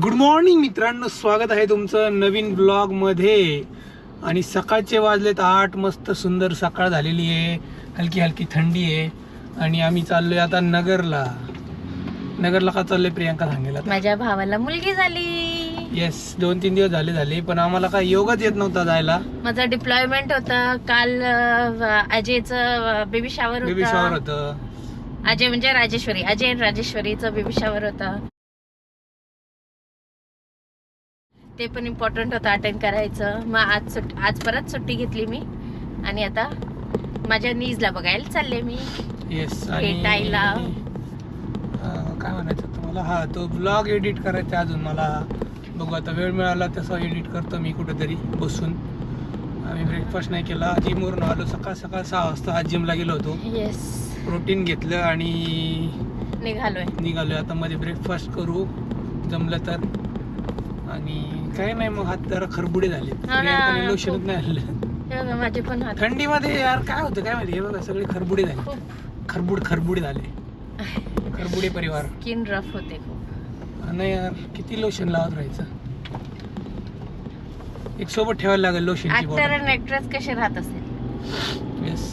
Good morning मित्रांनो, स्वागत आहे तुमचं नवीन ब्लॉग मध्ये. आणि सकाळचे वाजलेत 8. मस्त सुंदर सकाळ झालेली आहे, हलकी हलकी थंडी आहे. आणि आम्ही चाललोय आता नगरला. का चाललोय प्रियांका सांगेल आता. माझ्या भावाला मुलगी झाली. येस, 2-3 दिवस झाले पण आम्हाला काय योगच येत नव्हता जायला. माझा डिप्लॉयमेंट होता काल. अजयचं बेबी शावर होतं. अजय म्हणजे राजेश्वरी, अजय आणि राजेश्वरीचं बेबी शावर होता. ते पण इम्पॉर्टंट होतं अटेंड करायचं. मग आज परत सुट्टी घेतली मी आणि आता माझ्या नीजला बघायला चालले मी. येस, भेटायला. काय म्हणायचं तुम्हाला, हा तो ब्लॉग एडिट करायचा अजून मला. बघू आता वेळ मिळाला तसं एडिट करतो मी कुठेतरी बसून. आम्ही ब्रेकफास्ट नाही केला, जिमवरून आलो सकाळ 6 वाजता. आज जिमला गेलो होतो. येस, प्रोटीन घेतलं आणि निघालोय आता. मध्ये ब्रेकफास्ट करू जमलं तर. आणि काय नाही, मग हात जरा खरबुडे झाले. लोशनच नाही आणलं. माझे पण हात थंडीमध्ये यार काय होतं काय माहिती. हे बघा सगळे खरबुडे झाले. खरबुडे झाले. खरबुडे परिवार. स्किन रफ होते खूप. नाही यार, किती लोशन लावत राहायचं. एक सोबत ठेवायला लागेल लोशनची बॉटल. ऍक्टर आणि ऍक्ट्रेस कसे राहत असेल. येस.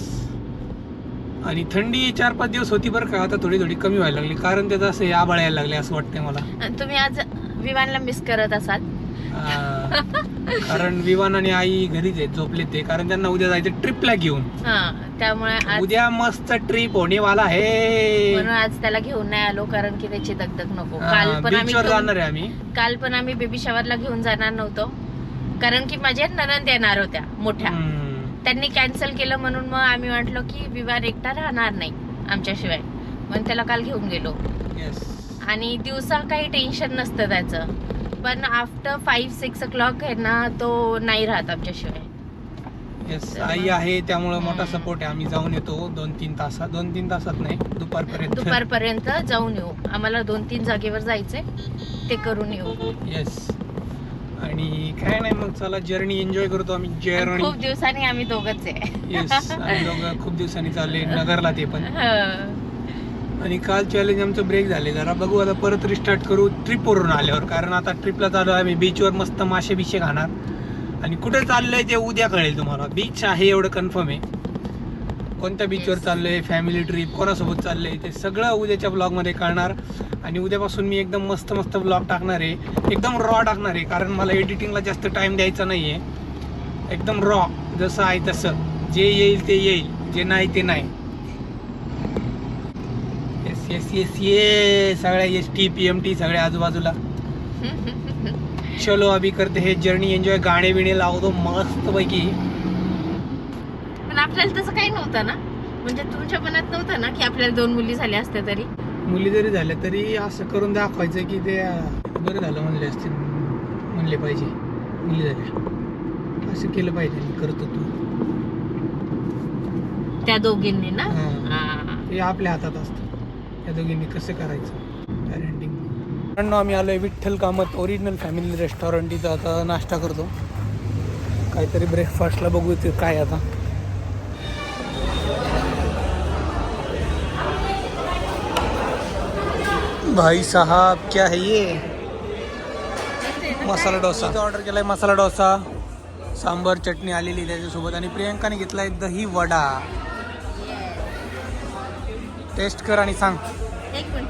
आणि थंडी 4-5 दिवस होती बरं का. आता थोडी कमी व्हायला लागली, कारण त्याचं असं आभाळ यायला लागले असं वाटतंय मला. तुम्ही आज विवानला मिस करत असाल. कारण विवान आणि आई घरीच आहेत, झोपले ते. कारण त्यांना उद्या जायचं ट्रिपला घेऊन. त्यामुळे उद्या मस्त ट्रिप होणे वाला आहे. म्हणून आज त्याला घेऊन नाही आलो, कारण की त्याची दगदग नको. काल पण आम्ही बेबी शॉवरला घेऊन जाणार नव्हतो, कारण की माझ्या नणंद येणार होत्या मोठ्या. त्यांनी कॅन्सल केलं म्हणून मग आम्ही म्हटलो की विवान एकटा राहणार नाही आमच्याशिवाय, म्हणून त्याला काल घेऊन गेलो. आणि दिवसा काही टेन्शन नसतं त्याचं, पण आफ्टर 5-6 o'clock आहे ना, तो नाही राहत आमच्याशिवाय. येस, आई आहे त्यामुळे मोठा सपोर्ट आहे. आम्ही जाऊन येतो 2-3 तासात. 2-3 तासात नाही, दुपारपर्यंत जाऊन येऊ. आम्हाला 2-3 जागेवर जायचंय, ते करून येऊ. येस. आणि काय नाही, मग चला जर्नी एन्जॉय करतो आम्ही. जर्नी खूप दिवसांनी आम्ही दोघंच आहे. येस, आम्ही दोघं खूप दिवसांनी चालले नगरला, ते पण. आणि काल चॅलेंज आमचं ब्रेक झाले जरा. बघू आता परत रिस्टार्ट करू ट्रिपवरून आल्यावर. कारण आता ट्रिपला चालू आम्ही बीचवर मस्त मासे बिशे खाणार. आणि कुठे चाललंय ते उद्या कळेल तुम्हाला. बीच आहे एवढं कन्फर्म आहे. कोणत्या बीचवर चाललंय, फॅमिली ट्रिप, कोणासोबत चाललंय, ते सगळं उद्याच्या ब्लॉगमध्ये कळणार. आणि उद्यापासून मी एकदम मस्त ब्लॉग टाकणार आहे, एकदम रॉ टाकणार आहे. कारण मला एडिटिंगला जास्त टाइम द्यायचा नाही आहे. एकदम रॉ, जसं आहे तसं. जे येईल ते येईल, जे नाही ते नाही. येस सगळ्या ST PMT सगळ्या आजूबाजूला. चलो अभी करते हे जर्नी एन्जॉय. गाणे बिणे लावतो मस्त पैकी. पण आपल्याला तसं काही नव्हतं ना, म्हणजे तुमच्या मनात नव्हतं ना की आपल्याला 2 मुली झाल्या असत्या तरी. मुली जरी झाल्या तरी असं करून दाखवायचं की ते बरं झालं म्हणले असते, म्हणले पाहिजे मुली झाल्या, असं केलं पाहिजे. करतो तू त्या दोघींनी ना. ते आपल्या हातात असतं, त्या दोघींनी कसं करायचं पॅरेंटिंग. आम्ही आलोय Vitthal Kamat original family restaurant. इथं आता नाश्ता करतो, काहीतरी ब्रेकफास्टला बघू ते काय. आता भाई साहब क्या है ये, मसाला डोसा ऑर्डर केलाय. मसाला डोसा, सांबर, चटणी आलेली त्याच्यासोबत. आणि प्रियंकाने घेतलाय दही वडा. टेस्ट कर आणि सांग. एक मिनिट.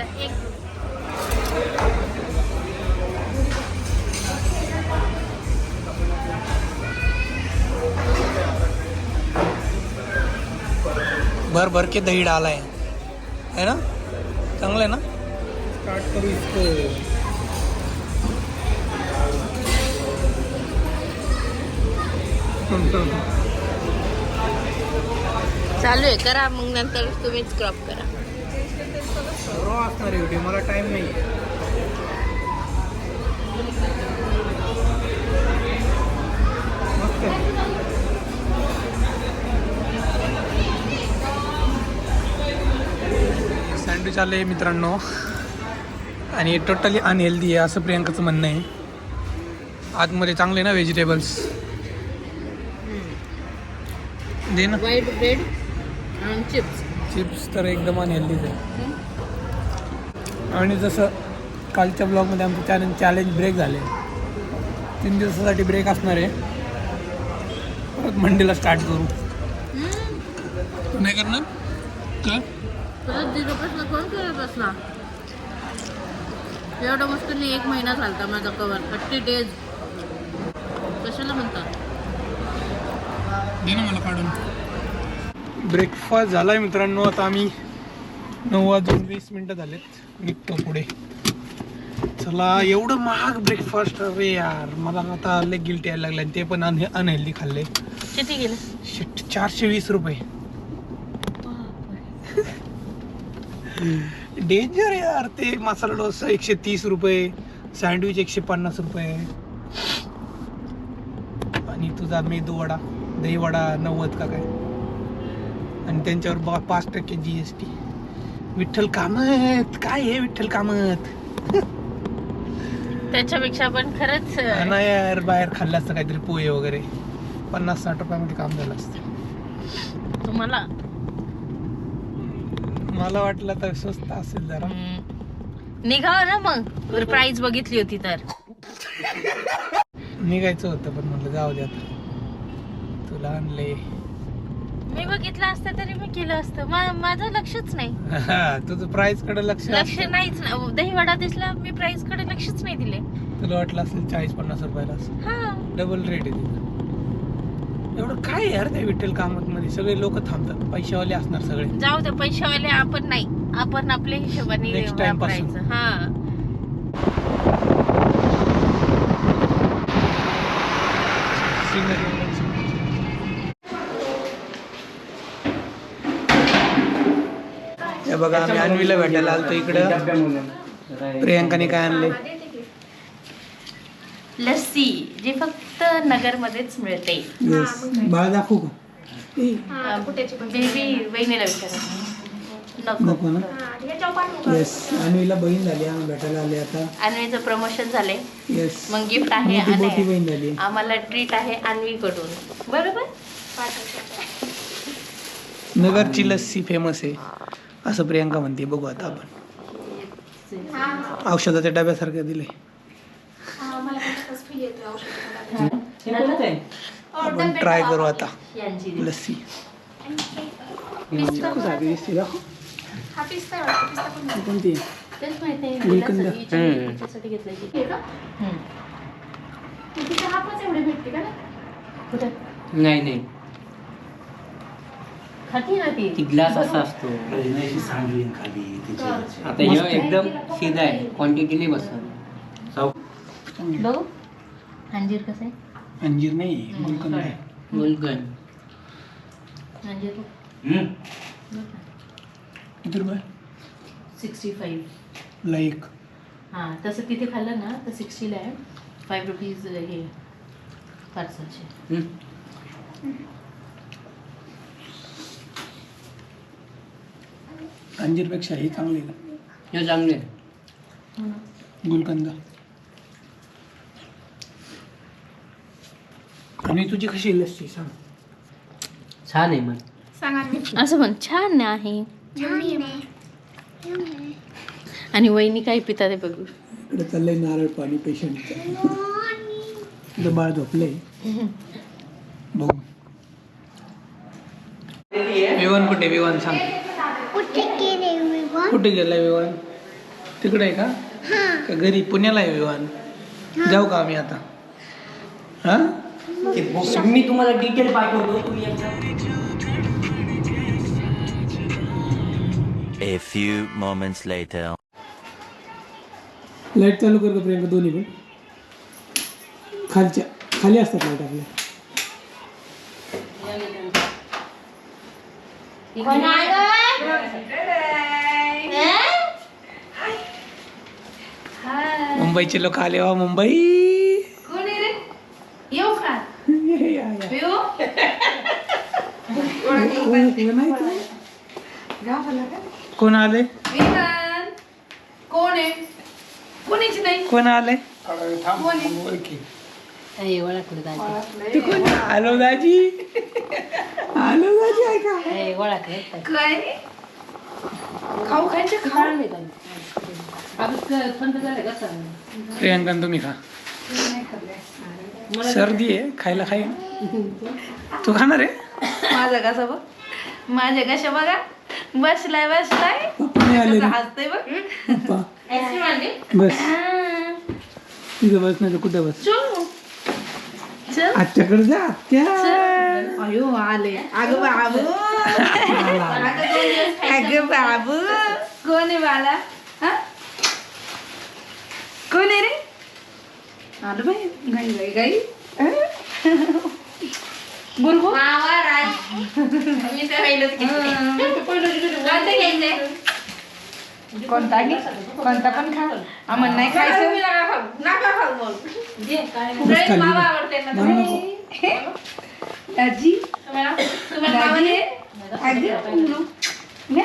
भर के दही डाला है ना, चांगलं आहे ना. स्टार्ट करू इसको. चालू आहे, करा मग नंतर तुम्हीच क्रॉप करा. रॉ असणार आहे व्हिडिओ, मला टाइम नाही. सँडविच आले मित्रांनो, आणि टोटली अनहेल्दी आहे असं प्रियंकाचं म्हणणं आहे. आतमध्ये चांगले ना व्हेजिटेबल्स दे ना. व्हाईट ब्रेड आणि चिप्स तर एकदम अनहेल्दीच आहे. आणि जसं कालच्या ब्लॉगमध्ये आमचं चॅलेंज ब्रेक झाले. 3 दिवसासाठी ब्रेक असणार आहे. परत मंडेला स्टार्ट करू. नाही करणार का? कोण करत बसला? एवढं मुश्किलने 1 महिना झालता माझा कवर. 30 डेज कशाला म्हणतात? दे ना मला काढून. ब्रेकफास्ट झालाय मित्रांनो. आता आम्ही 9:20 झालेत. निघतो पुढे. चला. एवढं महाग ब्रेकफास्ट. अरे यार मला आता लय गिल्ट यायला लागलं. ते पण अनहेल्दी खाल्ले. किती गेले? 420 रुपये. डेंजर यार. ते मसाला डोसा 130 रुपये, सँडविच 150 रुपये आणि तुझा मेदू वडा दही वडा 90 का काय, आणि त्यांच्यावर 5% GST. विठ्ठल कामत. काय आहे विठ्ठल कामत? त्याच्यापेक्षा पण खरंच नाही यार, बाहेर खाल्लं असतं काहीतरी पोहे वगैरे. 50-60 रुपयामध्ये काम झालं असतं. तुम्हाला मला वाटलं तर स्वस्त असेल जरा. निघाव ना मग. प्राइस बघितली होती तर निघायचं होतं, पण म्हटलं जाऊ दे आता. तुला आणले. मी बघितलं असतं तरी मी केलं असतं. माझं लक्षच नाही. तुझं प्राइस कडे लक्ष नाहीच. दही वडा दिसला, मी प्राइस कडे लक्षच नाही दिले. तुला वाटलं असेल 40-50 रुपयाला. डबल रेट आहे तिथं. एवढं काय यार त्या विठ्ठल कामत मध्ये सगळे लोक थांबतात. पैशावाले असणार सगळे. जाऊ दे, पैशावाले आपण नाही. आपण आपल्या हिशोबाने नेक्स्ट टाइम पासून. हे बघा, आम्ही अन्वीला भेटायला आलतो इकडं. प्रियांकाने काय आणले? लस्सी, जी फक्त नगर मध्येच मिळते. बाळा दाखवू का? बेबी बहिणीला विचारा. नको ना. येस, अन्वीला बहीण झाली. आम्ही भेटायला आले आता. अन्वीचं प्रमोशन झाले. येस, मग गिफ्ट आहे. मोठी बहीण झाली. आम्हाला ट्रीट आहे अन्वी कडून. बरोबर. नगरची लस्सी फेमस आहे असं प्रियांका म्हणते. बघू आता आपण. औषधाच्या डब्यासारखं दिले. आपण ट्राय करू आता लस्सी. कोणती? गुलकंद. नाही ती ग्लास असा असतो. आता हे एकदम सीधा आहे. क्वांटिटी नाही बसत. बघू अंजीर कसं आहे? अंजीर नाही, गुलकंद आहे. गुलकंद. अंजीर किती रुपये? 65 ला एक. हां, तसं तिथे खाल्लं ना तर 60 आहे. 5 रुपीज हे पार्सलचे. अंजीरपेक्षा हे चांगले का? हे चांगले. गुलकंद. आणि तुझी कशी लस्सी सांग? छान आहे. मग असं म्हण. छान आहे. आणि वहिनी काय पिता ते बघू. इकडे चाललंय नारळ पाणी पेशंटचं. तुझं बाळ झोपलंय. बघू. विवान कुठे? विवान सांग. कुठे गेलाय विवान? तिकडे आहे का घरी? पुण्याला आहे विवान. जाऊ का आम्ही आता? हा, मी तुम्हाला डिटेल पाठवतो. तुम्ही A few moments later. Light चालू कर का प्रियांका? दोन्ही पण खाली असतात लाईट आपल्या. मुंबईचे लोक आले. वा मुंबई. येऊ का? कोण आले? कोण आहे? कोणीच नाही. कोण आले? हॅलो दाजी. हॅलो दाजी. ऐका काय खाऊ खायचे? खाऊ प्रियांका तुम्ही खा. सर्दी आहे, खायला खाई. तू खाणार आहे? माझा कसा बघ, माझ्या कशा बघा, बसलाय पप्पा आले रे. हसतोय बघ. पप्पा बस तिथं बस, नाही तर कुठे बस. आत्याकडे जा. आत्या अयो आले. अगं बाबू, अगं बाबू, कोण आहे बाला? कोण आहे रे? आलं बाई, गाई गाई गाई. बोल बोल. कोणता घे, कोणता पण खा. आम्हाला नाही खायचं. आजी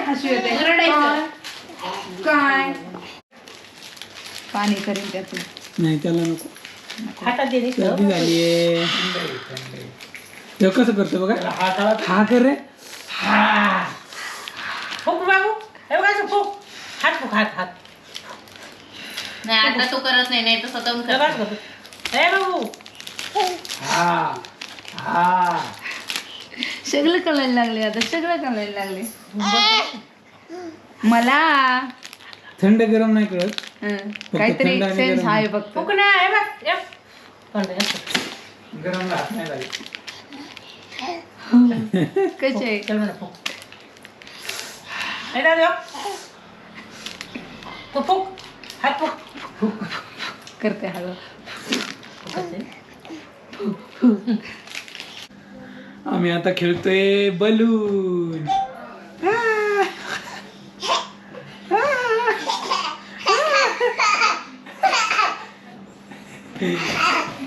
हसू येते काय पाणी करेल त्यातून. नाही त्याला नको. सर्दी झालीये. तेव्हा कसं करतो बघा. हा कर रे. नाही आता तो करत नाही, नाही तर स्वतःहून करतो. सगळं कळायला लागले आता, सगळं कळायला लागले मला. थंड गरम नाही कळत. काहीतरी थंड आणि सेन्स गरम. आहे फक्त. गरम हात नाही लागले. कसे करते हळू. आम्ही आता खेळतोय बलून.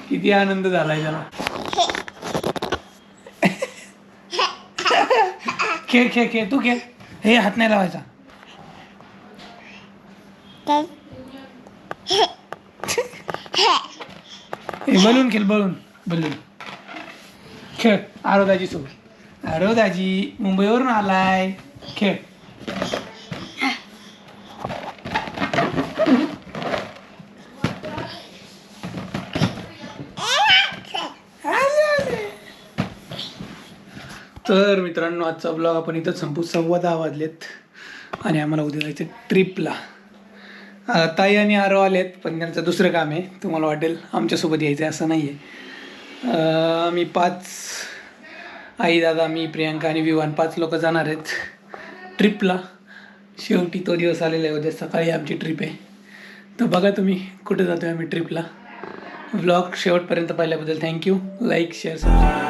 किती आनंद झालाय त्याला. खेळ खेळ खेळ, तू खेळ. हे हात नाही लावायचा. बलून खेळ, बलून बलून खेळ. आरोदाजी सोबत. आरोदाजी मुंबईवरून आलाय. खेळ. तर मित्रांनो, आजचा ब्लॉग आपण इथं संपू. 10:15 वाजलेत आणि आम्हाला उद्या जायचं ट्रिपला. ताई आणि आरो आलेत, पण त्यांचं दुसरं काम आहे. तुम्हाला वाटेल आमच्यासोबत यायचं आहे, असं नाही आहे. आम्ही 5, आई, दादा, मी, प्रियांका आणि विवान 5 लोक जाणार आहेत ट्रिपला. शेवटी तो दिवस आलेला आहे. उद्या सकाळी आमची ट्रिप आहे. तर बघा तुम्ही कुठे जातो आहे आम्ही ट्रिपला. व्लॉग शेवटपर्यंत पाहिल्याबद्दल थँक्यू. Like, share, subscribe.